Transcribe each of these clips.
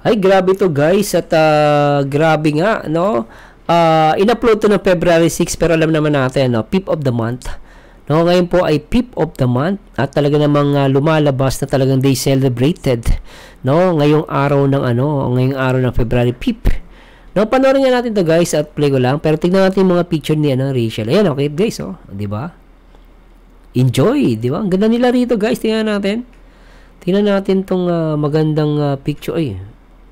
Ay, grabe to guys. At grabe nga, no? In-upload to ng February 6 pero alam naman natin, no? Peep of the month. No, ngayon po ay Peep of the month at talaga namang lumalabas na talagang they celebrated, no? Ngayong araw ng February Peep. No, panoorin nga natin to guys at play ko lang. Pero tingnan natin yung mga picture ni Rachel. Ayan, okay guys, oh. Di ba? Enjoy, di ba? Ang ganda nila rito guys. Tingnan natin. Tingnan natin tong magandang picture. Ay,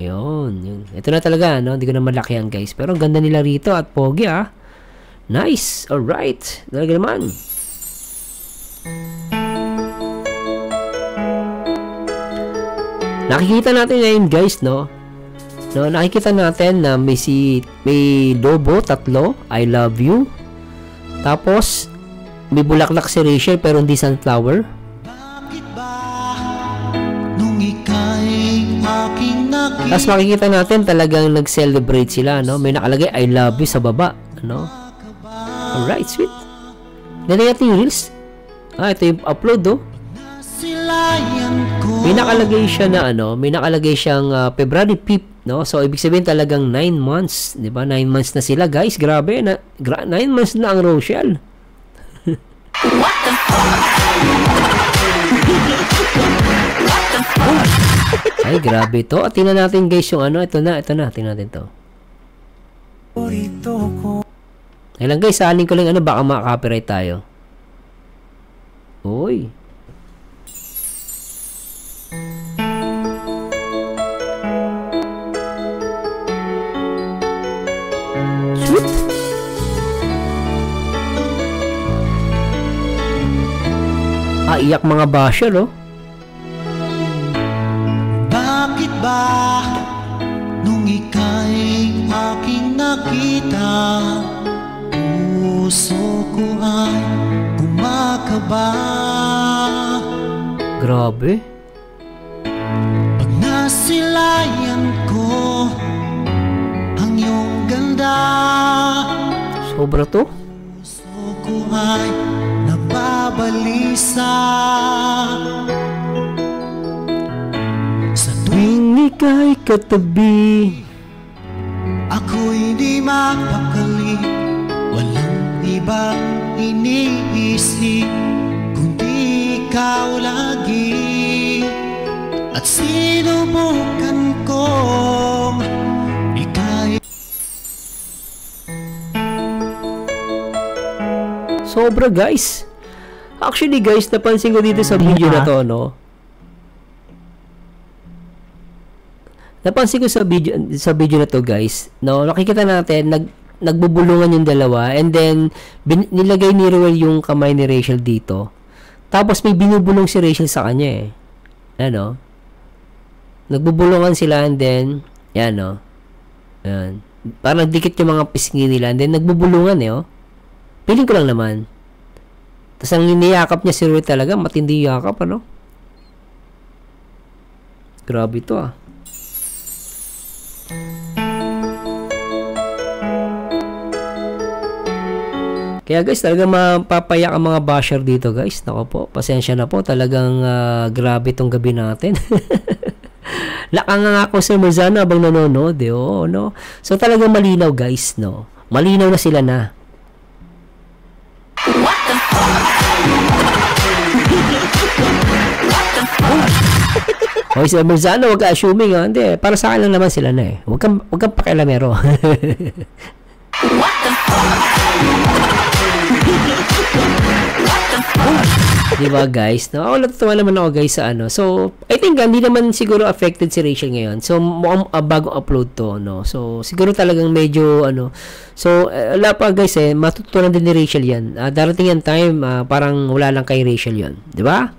yun. Ito na talaga, no? Hindi ko na malakihan guys. Pero ang ganda nila rito at pogi, ah. Nice. Alright. Talaga naman. Nakikita natin ngayon guys, no? Nakikita natin na may lobo, 3, I love you. Tapos may bulaklak si Rachel pero hindi sunflower. Tapos makikita natin talagang nag-celebrate sila, no? May nakalagay I love you sa baba, no? Alright, sweet. Dali natin yung reels. Ito yung upload, oh. May nakalagay siya na may nakalagay siyang February Peep, no? So ibig sabihin talagang 9 months, 'di ba? 9 months na sila, guys. Grabe, 9 months na ang Rochelle. What the fuck? Ay, grabe to. At tingnan natin guys yung ito na, tingnan natin to. Ay lang guys, salin ko lang baka maka-copyright tayo. Uy. Sweet. Iyak mga basher, oh. Bakit ba nung ika'y aking nakita, puso ko ay kumakaba? Grabe. Pag nasilayan ko ang iyong ganda, sobra to. puso ko ay nababalisa. Sa tuwing ika'y katabi, ako'y di mapakali, walang ibang iniisip kundi ikaw lagi. At sinubukan kong ika'y sobra guys. Actually guys, napansin ko dito sa video na to, no? Napansin ko sa video na to guys, no? Nakikita natin nagbubulungan yung dalawa and then nilagay ni Ruel yung kamay ni Rachel dito. Tapos may binubulong si Rachel sa kanya, Ano? Nagbubulungan sila and then yan, no? Yan. Parang dikit yung mga pisngi nila and then nagbubulungan, oh. Piling ko lang naman. Tapos ang iniyakap niya si Ruel talaga, matindi yakap, ano? Grabe to, ah. Kaya guys, talagang mapapayak ang mga basher dito guys. Nako po, pasensya na po. Talagang grabe tong gabi natin. Laka nga ako sa Marzana habang nanonood, oh, no? So talagang malinaw guys, no? Malinaw na sila na. What the fuck? Hoy, sa Marzana, huwag ka assuming, ha? Hindi, para sa akin lang naman sila na, Huwag kang pakialamero. What the fuck? Diba guys? No, ako natutuwa naman ako guys sa So, I think hindi naman siguro affected si Rachel ngayon. So, mukhang bagong upload to, no? So, siguro talagang medyo So, wala pa guys matutunan din ni Rachel yan. Darating yan time, parang wala lang kay Rachel yan. Diba?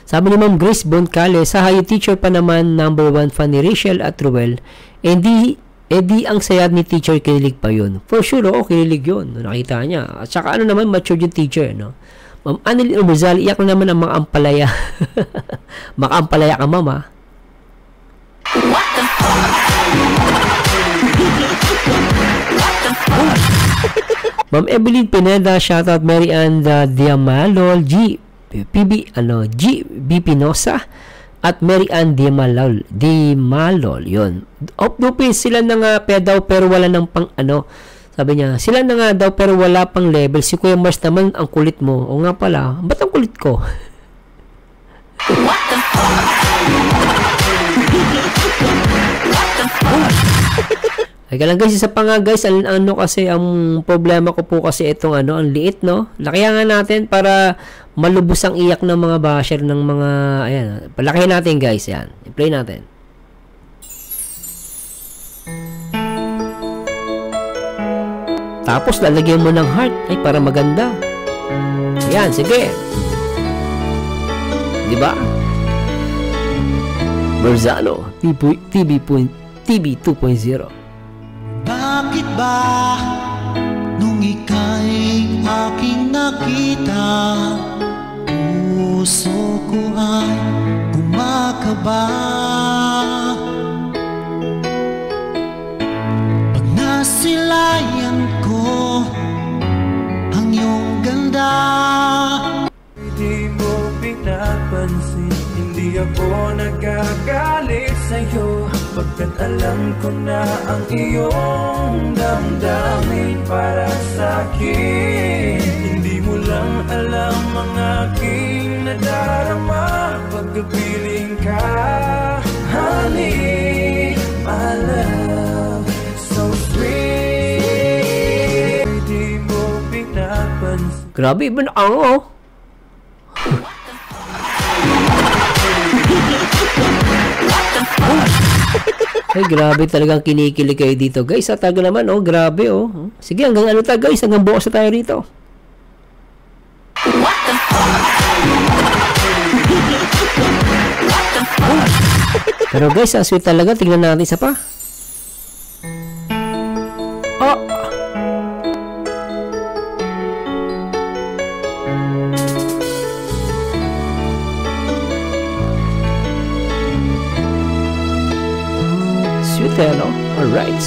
Sabi ni Ma'am Grace Boncale, sa Hayo Teacher pa naman, #1 fan ni Rachel at Ruel. Di ang sayad ni teacher, kinilig pa yun. For sure, kinilig yun. Nakita niya. At saka naman, matured yung teacher, no? Ma'am Annalyn Umarzal, iyak na naman ang mga ampalaya. Maka-ampalaya ka, mama. What the fuck? Ma'am Evelyn Pineda, shoutout Mary Ann Diamalol, G. B. Pinosa, at Mary Ann Di Malol, yun. Dupis sila na nga daw pero wala ng pang ano. Sabi niya, sila na nga daw pero wala pang level. Si Kuya Mars naman, ang kulit mo. O nga pala, ba't ang kulit ko? What the fuck? Ay lang guys, isa pa nga guys, ano kasi ang problema ko po kasi itong ano, ang liit, no? Lakihan nga natin para malubos ang iyak ng mga basher ng mga, ayan, palakihan natin guys, yan. I-play natin. Tapos lalagyan mo ng heart, ay para maganda. Ayan, sige. Diba? Berzano, TV 2.0. Bakit ba nung ika'y aking nakita, puso ko ay kumakaba? Pag nasilayan ko ang iyong ganda, hindi mo pinapansin, hindi ako nagagalit sa'yo, pagkat alam ko na ang iyong damdamin para sa'kin. Hindi mo lang alam ang aking nadarama pagkapiling ka, honey, my love, so sweet. Hindi mo pinapansin. Grabe, iba na ako. Ay, grabe talagang kinikilig kayo dito guys. Sa taga naman, oh, grabe, oh. Sige, hanggang ano tayo guys, hanggang bukas na tayo rito. What the fuck? Pero guys, ang sweet talaga. Tingnan natin isa pa. Oh! Sweet, no? Alright.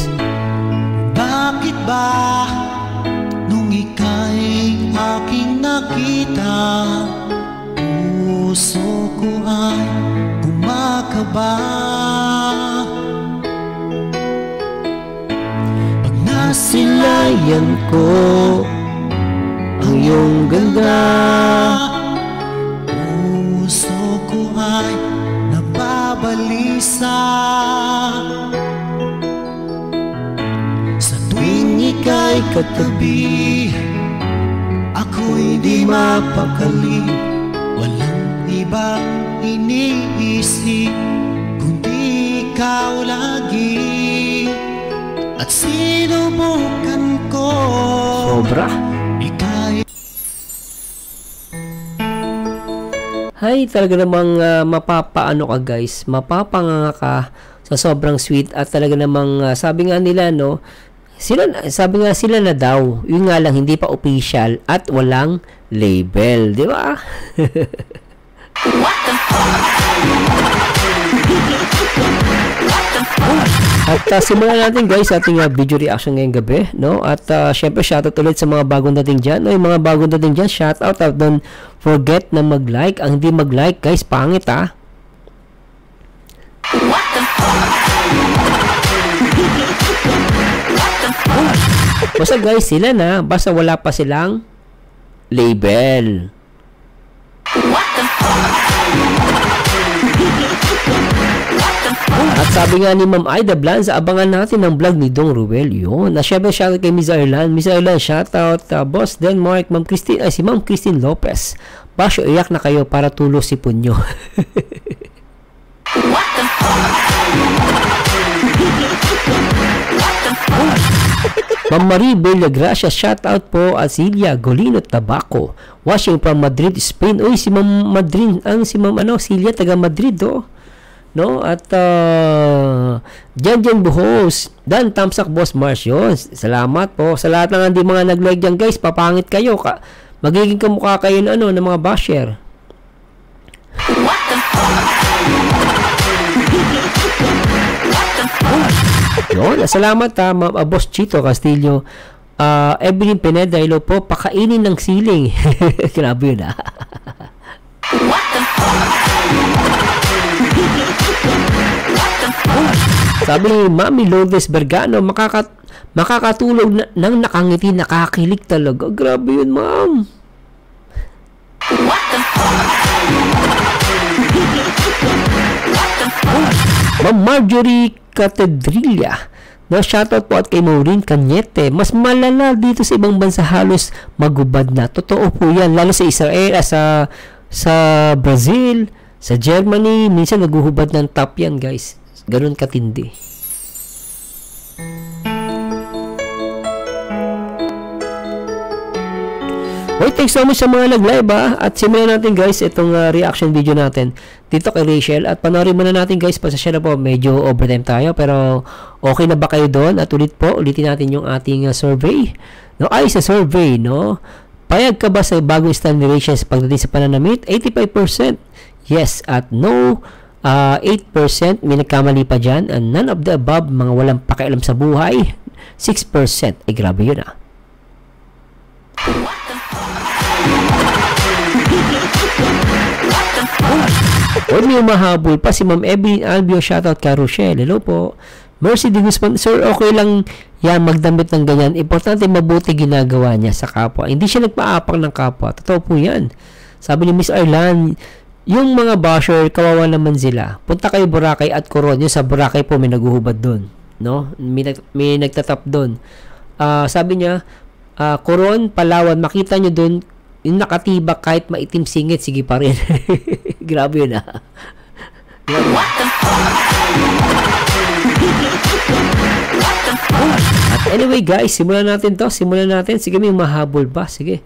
bakit ba nung ika'y aking nakita, puso ko ay kumakaba? Pag nasilayan ko ang iyong ganda, puso ko ay nababalisa. Sa tuwing ika'y katabi, ako'y di mapakali. Walang ibang iniisip kundi ikaw lagi. At sinubukan ko Sobra. Hay, talaga namang mapapaano ka guys, mapapanganga ka sa sobrang sweet at talaga namang sabi nga nila no, sabi nga sila na daw, yun nga lang hindi pa official at walang label, di ba? What the fuck? At simulan natin guys ating video reaction ngayong gabi, no? At syempre shoutout ulit sa mga bagong dating dyan, no? Yung mga bagong dating dyan, shoutout at don't forget na mag-like. Ang hindi mag-like guys, pangit ah. What the fuck? Basta guys, sila na, basta wala pa silang label. What the fuck? At sabi nga ni Ma'am Ida Blanza, abangan natin ang vlog ni Dong Ruel. Yun. Na syempre shoutout kay Miss Ireland. Miss Ireland, shoutout. Boss Denmark, Ma'am Christine, si Ma'am Christine Lopez. Basyo, iyak na kayo para tulo si Punyo. What the fuck? Ma'am Marie Villagracia, shoutout po at Silvia Golino Tabaco, watching from Madrid, Spain. Uy, si Ma'am Madrid, si Ma'am Silvia, taga Madrid, oh. No? At Jan Buhos, Dan Tamsak Boss Mars, yun. Salamat po sa lahat ng hindi mga nag-like dyan guys, papangit kayo, magiging kamukha kayo ng ng mga basher. What the fuck? Yun, salamat Ma'am Boss Chito Castillo, Evelyn Pineda, hello po, pakainin ng siling. Grabe yun What the fuck? Sabi ni Mami Lourdes Bergano, makakatulog ng nakangiti, nakakilig talaga. Grabe yun, ma'am. Ma'am Marjorie Catedrilla, no, shoutout po at kay Maureen Cañete. Mas malala dito sa ibang bansa, halos magubad na. Totoo po yan, lalo sa Israel, sa Brazil, sa Germany, minsan naguhubad ng top yan, guys. Ganun katindi. Okay, thanks so much sa mga nag-live at simulan natin guys itong reaction video natin dito kay Rachel at panoorin muna natin guys, pasasya na po, medyo overtime tayo pero okay na ba kayo doon? At ulitin natin yung ating survey, no? Ay, sa survey, no? Payag ka ba sa bagong stand ni Rachel sa pagdating sa pananamit? 85% yes at no, 8% may nagkamali pa dyan, and none of the above, mga walang pakialam sa buhay, 6%. Ay, grabe yun Huwag may mahabol pa si Ma'am Evelyn Albio, shoutout ka Rochelle, hello po. Mercy de Guzman, sir, okay lang yan magdamit ng ganyan, importante mabuti ginagawa niya sa kapwa, hindi siya nagpaapak ng kapwa, totoo po yan. Sabi ni Miss Arlan, yung mga basher, kawawa naman sila, punta kayo Boracay at Coron, yung sa Boracay po may naguhubad doon, no? May nagtatap doon. Sabi niya, Coron, Palawan, makita nyo doon yung nakatibak kahit maitim singit, sige pa rin. Grabe yun At anyway guys, simulan natin to. Sige, may mahabol ba? Sige.